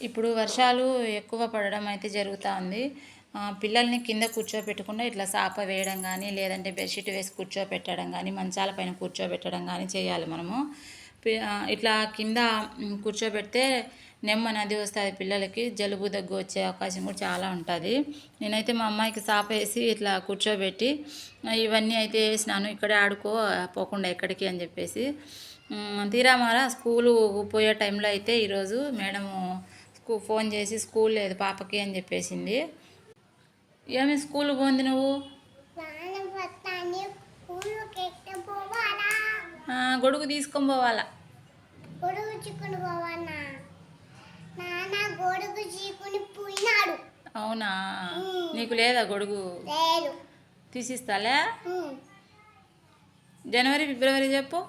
ఇప్పుడు వర్షాలు ఎక్కువ పడడం అయితే జరుగుతూ ఉంది. పిల్లల్ని కింద కూర్చోబెట్టకుండా ఇట్లా సాప వేయడం కానీ, లేదంటే బెడ్షీట్ వేసి కూర్చోబెట్టడం కానీ, మంచాల పైన కూర్చోబెట్టడం కానీ చేయాలి మనము. ఇట్లా కింద కూర్చోబెడితే నెమ్మది నది వస్తుంది, పిల్లలకి జలుబు దగ్గు వచ్చే అవకాశం కూడా చాలా ఉంటుంది. నేనైతే మా అమ్మాయికి సాప వేసి ఇట్లా కూర్చోబెట్టి ఇవన్నీ అయితే వేసినాను, ఇక్కడే ఆడుకో పోకుండా ఎక్కడికి అని చెప్పేసి. తీరామారా స్కూలు పోయే టైంలో అయితే ఈరోజు మేడము ఫోన్ చేసి స్కూల్ లేదు పాపకి అని చెప్పేసింది. ఏమి స్కూల్ పోంది నువ్వు? గొడుగు తీసుకొని పోవాలా? అవునా, నీకు లేదా గొడుగు? తీసిస్తాలే. జనవరి ఫిబ్రవరి చెప్పు.